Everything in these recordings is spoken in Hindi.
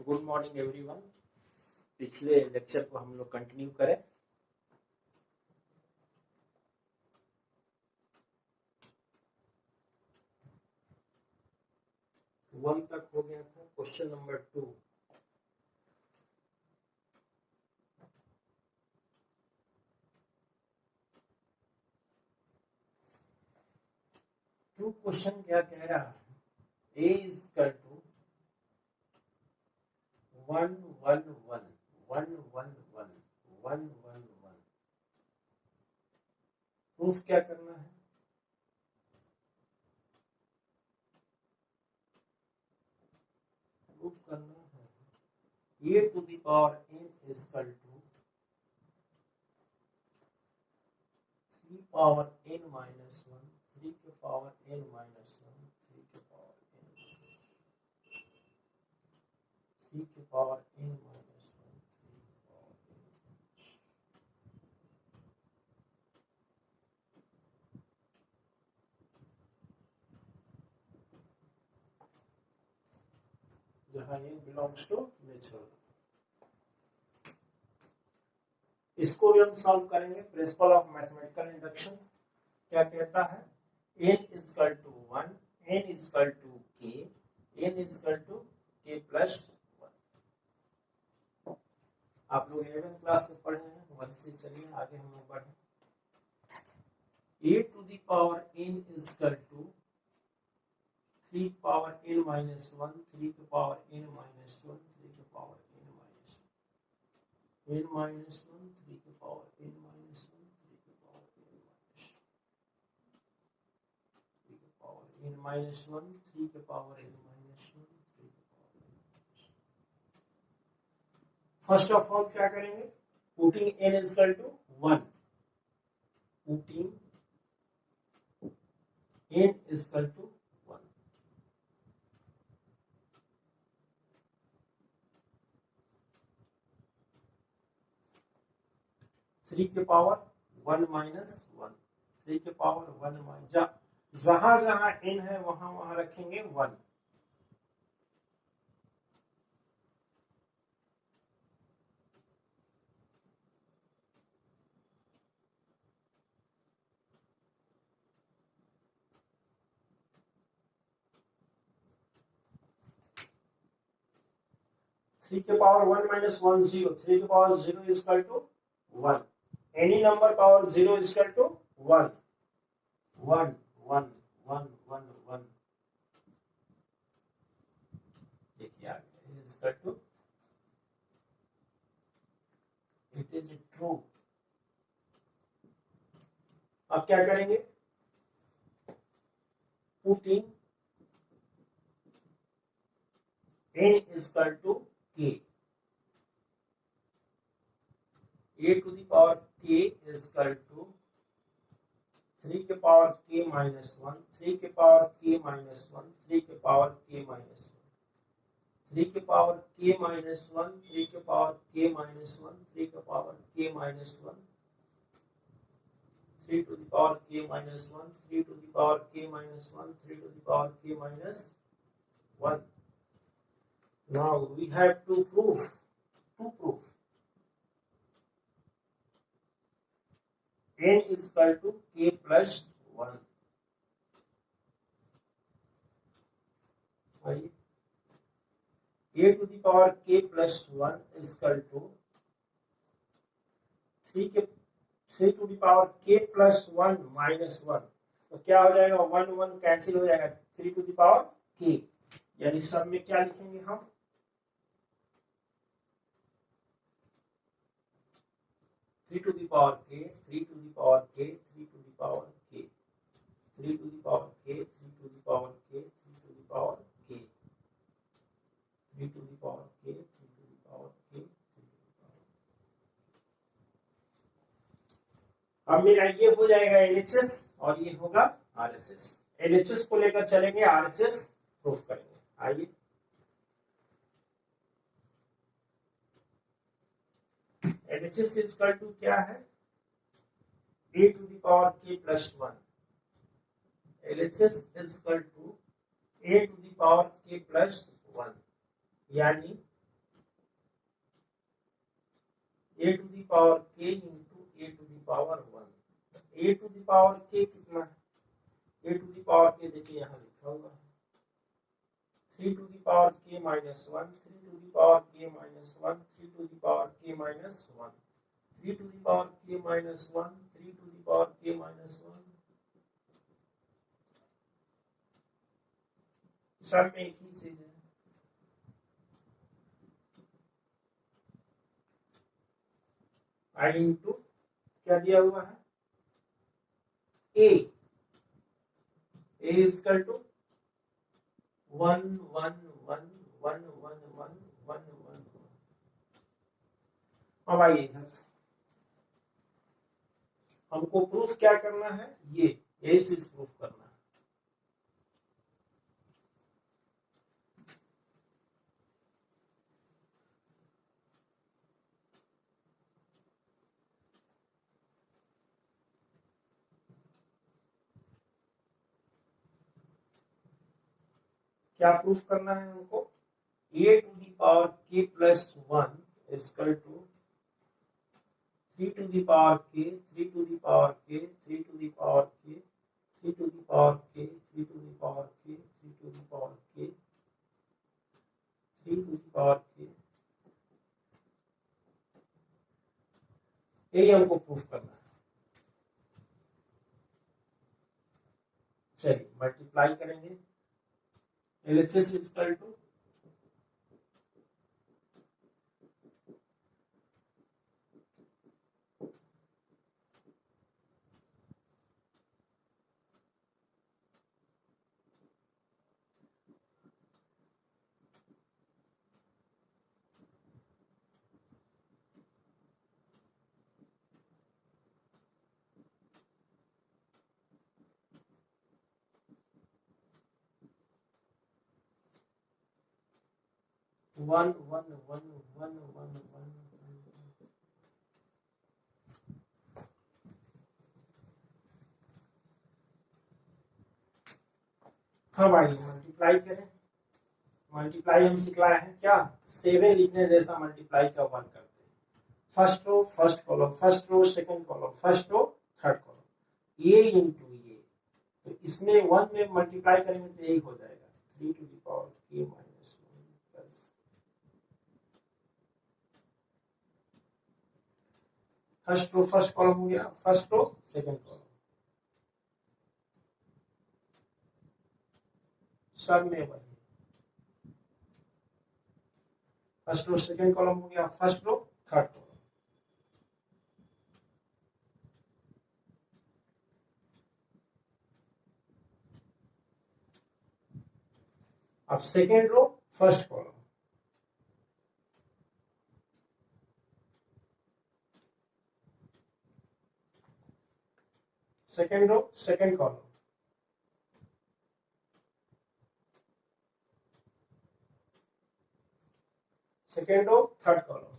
Good morning everyone. पिछले लेक्चर को हम लोग कंटिन्यू करें। वन तक हो गया था, क्वेश्चन नंबर 2। क्वेश्चन क्या कह रहा है? A is equal to 1 1 1 1 1 1 1 1 1। Proof क्या करना है? प्रूफ करना है A to the power n is equal to 3 power n minus 1, 3 के पावर n माइनस 1, 3 के पावर n, 3 के पावर n माइनस 1, 3 के पावर n। जहां n बिलोंग्स टू नेचुरल। इसको भी हम सॉल्व करेंगे। प्रिंसिपल ऑफ मैथमेटिकल इंडक्शन क्या कहता है? n is equal to 1, n is equal to k, n is equal to k plus 1। आप लोग 11th क्लास में पढ़े हैं, वहीं से चलिए आगे हम लोग बढ़े। a to the power n is equal to 3 power n minus 1, 3 के पावर n माइनस 1, 3 के power n minus 1, n minus 1, 3 के पावर n माइनस 1, 3 के पावर n माइनस 1, 3 के पावर n माइनस 1, 3 के पावर n माइनस 1, 3 के power n minus 1। First of all क्या करेंगे? Putting n is equal to 1, putting n is equal to 1, three के पावर 1 माइनस 1, 3 के पावर 1 माइनस, जहां जहां n है वहां वहां रखेंगे 1। थ्री के पावर 1 माइनस 1 0, 3 के पावर 0 is equal to 1। Any number power 0 is equal to 1, 1 1 1 1 1। देखिए आगे is equal to, it is true. अब क्या करेंगे? Putting n is equal to k, a to the power k is equal to 3 के पावर k माइनस 1, 3 के पावर k माइनस 1, 3 के पावर k माइनस 1, 3 के पावर k माइनस 1, 3 के पावर k माइनस 1, 3 के power k minus 1, 3 to the power k minus 1, 3 to the power k minus 1, 3 to the power k minus 1. Now we have to prove. n is equal to k plus 1. A to the power k plus 1 is equal to 3 to the power k plus 1 minus 1। तो क्या हो जाएगा? 1 1 कैंसिल हो जाएगा, 3 to the power k। यानी सब में क्या लिखेंगे हम? 3 to the power k, 3 to the power k, 3 to the power k, 3 to the power k, 3 to the power k, 3 to the power k, 3 to the power k, 3 to the power k, 3 to the power। अब मेरा ये हो जाएगा LHS और ये होगा RHS। LHS को लेकर चलेंगे, RHS प्रूफ करेंगे। आइए LHS इज इक्वल टू क्या है? a to the power k plus 1। LHS is equal to a to the power k plus 1, यानी a to the power k into a to the power 1। A to the power k कितना है? ए टू दी पावर के देखिए यहाँ लिखा हुआ है 3 to the power k minus 1, 3 to the power k minus 1, 3 to the power k minus 1, 3 to the power k minus 1, 3 to the power k minus 1। सब में एक ही चीज है। आई इंटू क्या दिया हुआ है? A is equal to 1 1 1 1 1 1 1 1। अब आइए इधर से हमको प्रूफ क्या करना है? यही चीज प्रूफ करना है। क्या प्रूफ करना है हमको? A to the power k plus 1 is equal to 3 to the power k, 3 to the power k, 3 to the power k, 3 to the power k, 3 to the power k, 3 to the power k, 3 to the power के। यही हमको प्रूफ करना है। चलिए मल्टीप्लाई करेंगे। LHS is equal to 1 1 1 1 1 1। अब आइए मल्टीप्लाई करें। मल्टीप्लाई हम सिखलाए हैं क्या? 7 लिखने जैसा मल्टीप्लाई का 1 करते हैं। First row first column, first row second column, first row third column, A into A. तो इसमें 1 में मल्टीप्लाई करेंगे तो यही हो जाएगा 3 to the power k minus 1 plus first row first column हो गया, फर्स्ट रो सेकंड कॉलम, सब में वही फर्स्ट रो सेकंड कॉलम हो गया, फर्स्ट रो थर्ड कॉलम। अब second row first column, second row second column, second row third column.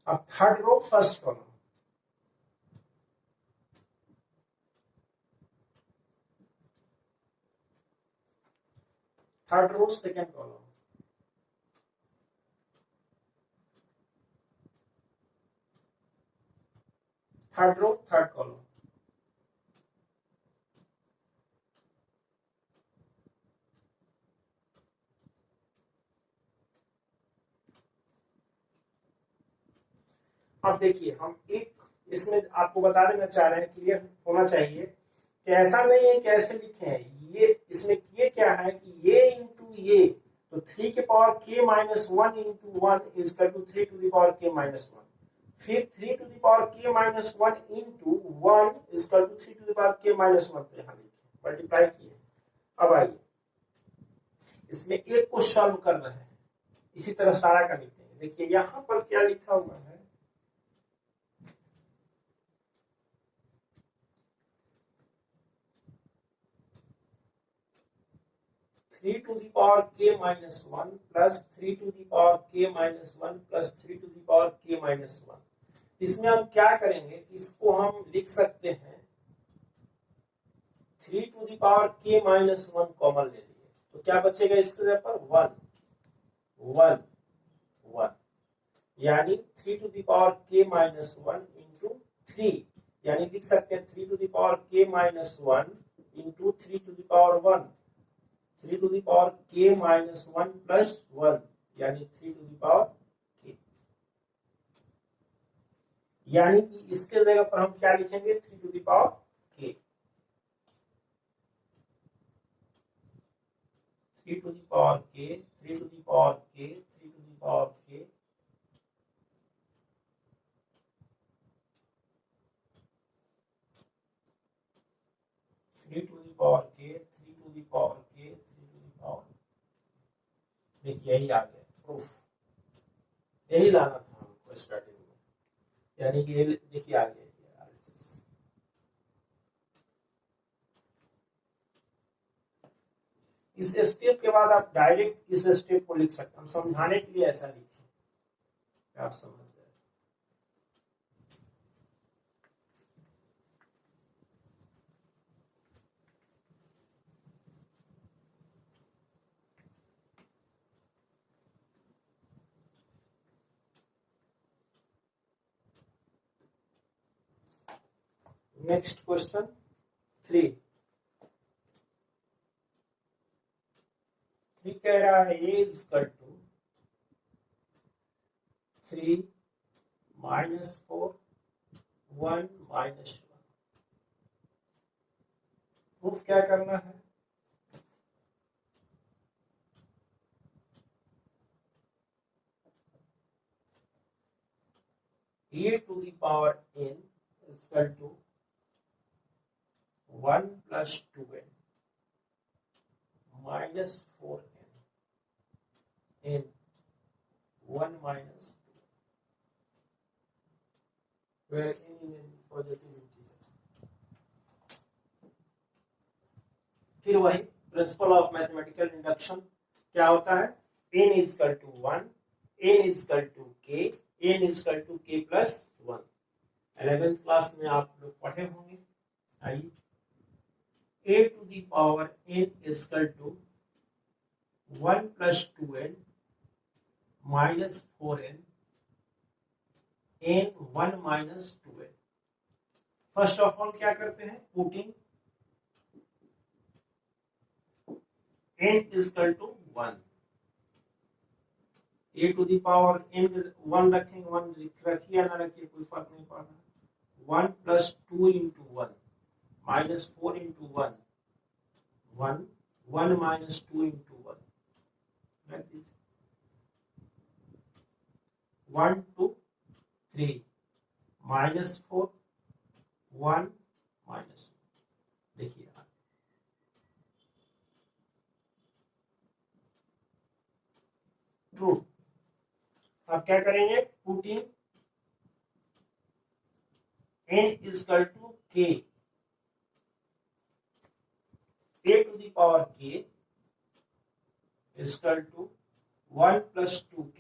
अब third row first column, third row second column, third row third column. अब देखिए हम एक इसमें आपको बता देना चाह रहे हैं, क्लियर होना चाहिए कि ऐसा नहीं है कैसे लिखे हैं ये। इसमें ये क्या है कि ये इंटू ये, तो 3 के पावर k minus 1 into 1 is equal to 3 to the power k minus 1। फिर 3 to the power k minus 1 into 1 is equal to 3 to the power k minus 1। तो यहाँ लिखे मल्टीप्लाई किए। अब आइए इसमें एक को सॉल्व कर रहे हैं, इसी तरह सारा का लिखते हैं। देखिए यहाँ पर क्या लिखा हुआ है, 3 to the power k minus 1 plus 3 to the power k minus 1 plus 3 to the power k minus 1। इसमें हम क्या करेंगे कि इसको हम लिख सकते हैं 3 to the power k minus 1 common ले लिए, तो क्या बचेगा इसके जगह पर 1 1 1, यानी 3 to the power k minus 1 into 3, यानी लिख सकते हैं 3 to the power k minus 1 into 3 to the power 1, 3 to the power k minus 1 plus 1, यानी 3 टू द पावर k, यानी कि इसके जगह पर हम क्या लिखेंगे 3 to the power k, 3 to the power k, 3 to the power k, 3 to the power k, 3 to the power k, 3 to the power k, 3 to the power, देखिए यही आ गया प्रूफ, यही लाना था हमको स्टार्टिंग में, यानी कि देखिए आ गया RHS। इस स्टेप के बाद आप डायरेक्ट इस स्टेप को लिख सकते हैं, हम समझाने के लिए ऐसा लिखे, आप समझ गए। नेक्स्ट क्वेश्चन 3 कह रहा है a is equal to 3 minus 4 1 minus 1, proof क्या करना है, a to the power n is equal to 1 plus 2n minus 4n n 1 minus 2, where n is positive integer। फिर वही प्रिंसिपल ऑफ मैथमेटिकल इंडक्शन क्या होता है, n is equal to 1, n is equal to k, n is equal to k plus 1, 11th class में आप लोग पढ़े होंगे। आइए a to the power n is equal to 1 plus 2n minus 4n n 1 minus 2n। First of all क्या करते हैं, putting n is equal to 1, a to the power n 1 रखेंगे, 1 रखिए या ना रखिए कोई फर्क नहीं पड़ रहा, 1 plus 2 into 1 minus 4 into 1 1 1 minus 2 into 1, like this 1 2 3 minus 4 1 minus, देखिए ट्रू। अब क्या करेंगे, putting n is equal to k, a to the power k is equal to 1 plus 2k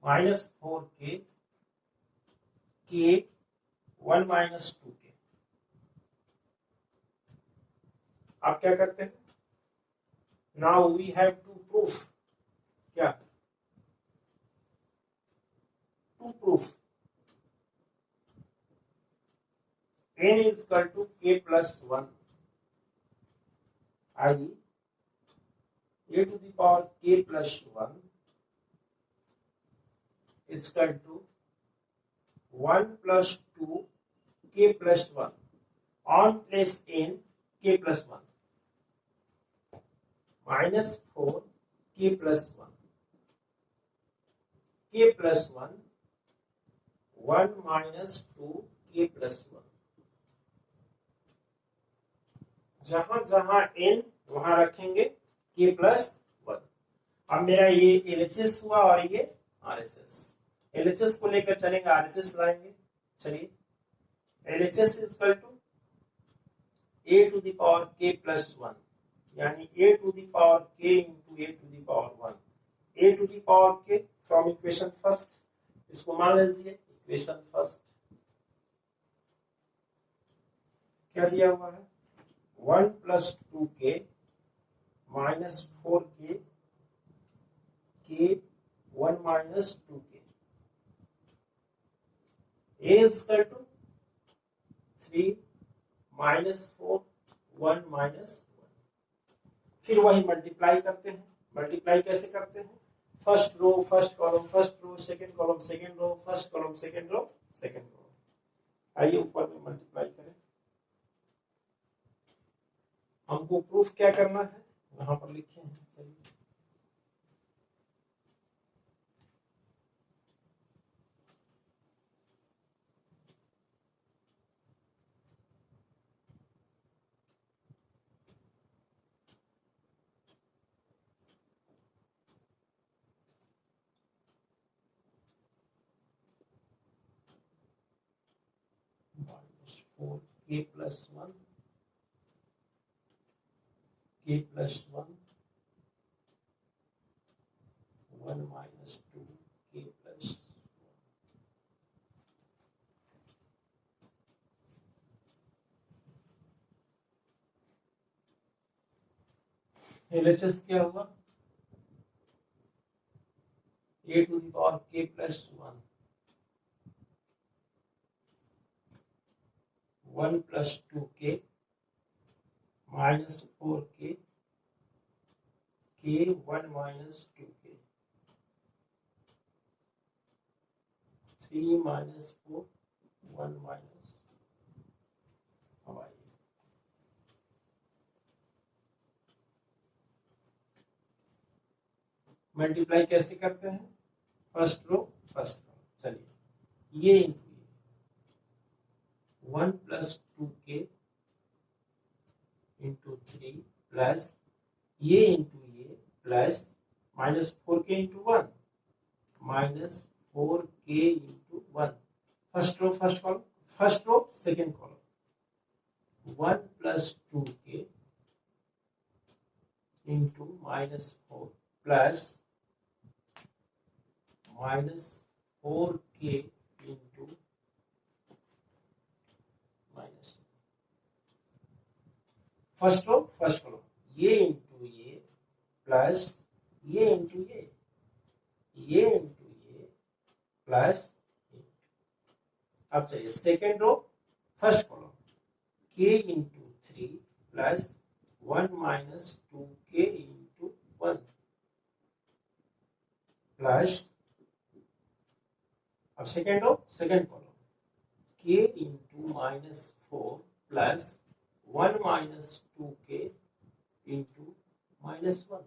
minus 4k k 1 minus 2k। आप क्या करते हैं, now we have to proof, क्या to proof n is equal to k plus 1, i.e. a to the power k plus 1 is equal to 1 plus 2 k plus 1, on place n k plus 1 minus 4 k plus 1 k plus 1 1 minus 2 k plus 1, जहां जहां n वहां रखेंगे k plus 1। अब मेरा ये LHS हुआ और ये RHS, LHS को लेकर चलेंगे, RHS लाएंगे। चलिए LHS is equal to a to the power k plus 1, यानी a to the power k into a to the power 1, a to the power k from equation first, इसको मान लीजिए इक्वेशन फर्स्ट, क्या दिया हुआ है 1 plus 2k -4k k1 - 2k a is equal to 3 -4 1 -1। फिर वही मल्टीप्लाई करते हैं। मल्टीप्लाई कैसे करते हैं? First row first column first row, second column second row, first column second row second row. आइए ऊपर में मल्टीप्लाई करें। हमको प्रूफ क्या करना है, यहाँ पर लिखे हैं। चलिए -4k + 1 k + 1 1 - 2 k + LHS क्या हुआ? a to the power k + 1 1 + 2k -4k k1 - 2k 3 - 4 1 - अब आइए मल्टीप्लाई कैसे करते हैं? First row first row. चलिए ये इंटू ये 1 + 2k इंटू 3 प्लस ये इंटू ये plus -4k into 1 -4k into 1। First row first column, first row second column 1 + 2k into -4 plus -4k into minus first row first column, ये इंटू ये प्लस ये इंटू ये इंटू ये प्लस। अब चलिए second row first column k into 3 plus 1 - 2k into 1 plus. अब second row second column k into -4 plus 1 - 2k into -1।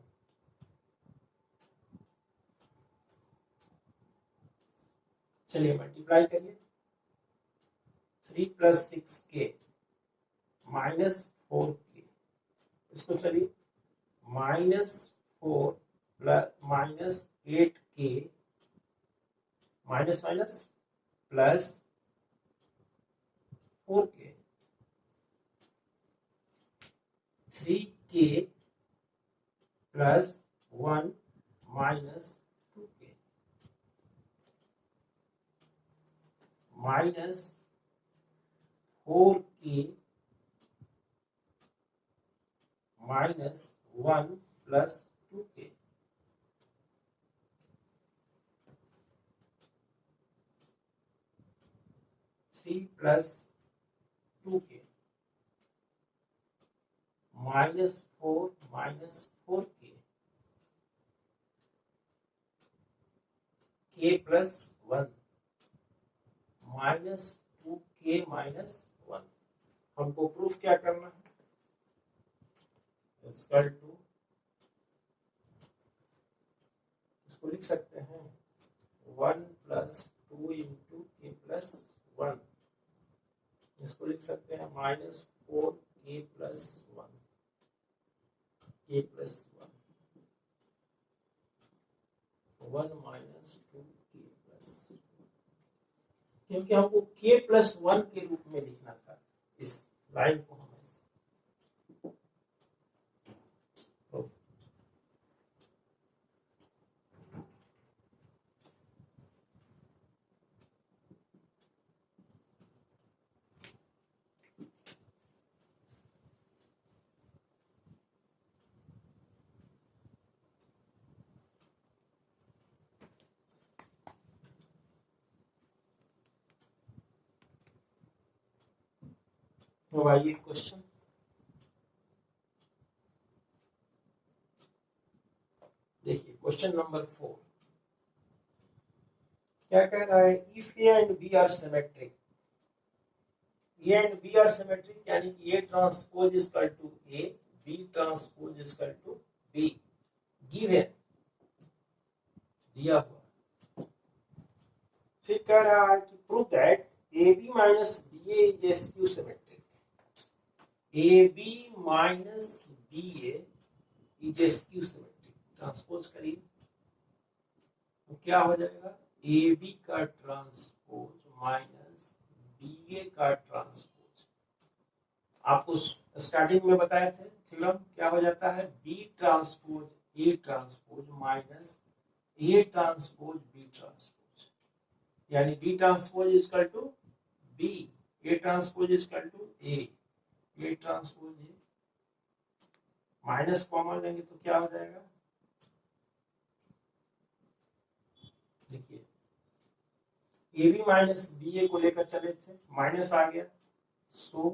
चलिए मल्टीप्लाई करिए 3 + 6k -4k इसको चलिए -4 plus -8k minus minus plus 4k 3k plus 1 - 2k minus 4k minus 1 plus 2k 3 plus 2k -4 -4k k plus 1 -2k -1। हमको प्रूफ क्या करना है? इक्वल टू इसको लिख सकते हैं 1 + 2 इंटू k + 1। इसको लिख सकते हैं -4k + 1 k + 1 1 - 2k + क्योंकि हमको k + 1 के रूप में लिखना था इस लाइन को। हमें तो आइए क्वेश्चन देखिए, क्वेश्चन नंबर 4 क्या कह रहा है, if A and B are symmetric, A and B are symmetric यानी कि A transpose is equal to A, B transpose is equal to B, given दिया हुआ। फिर कह रहा है कि prove that A B minus B A is skew symmetric, A B minus B A is skew symmetric. Transpose करिए तो क्या हो जाएगा, ए बी का ट्रांसपोज माइनस बी ए का ट्रांसपोज। आपको स्टार्टिंग में बताए थे थ्योरम, क्या हो जाता है, B transpose A transpose minus A transpose B transpose, यानी B transpose is equal to B, A transpose is equal to A transpose A, minus common लेंगे तो क्या हो जाएगा, देखिए A B minus B A को लेकर चले थे, माइनस आ गया, सो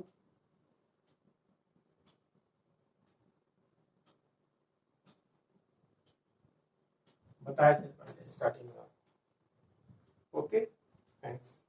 बताए थे पहले स्टार्टिंग में। Okay, thanks.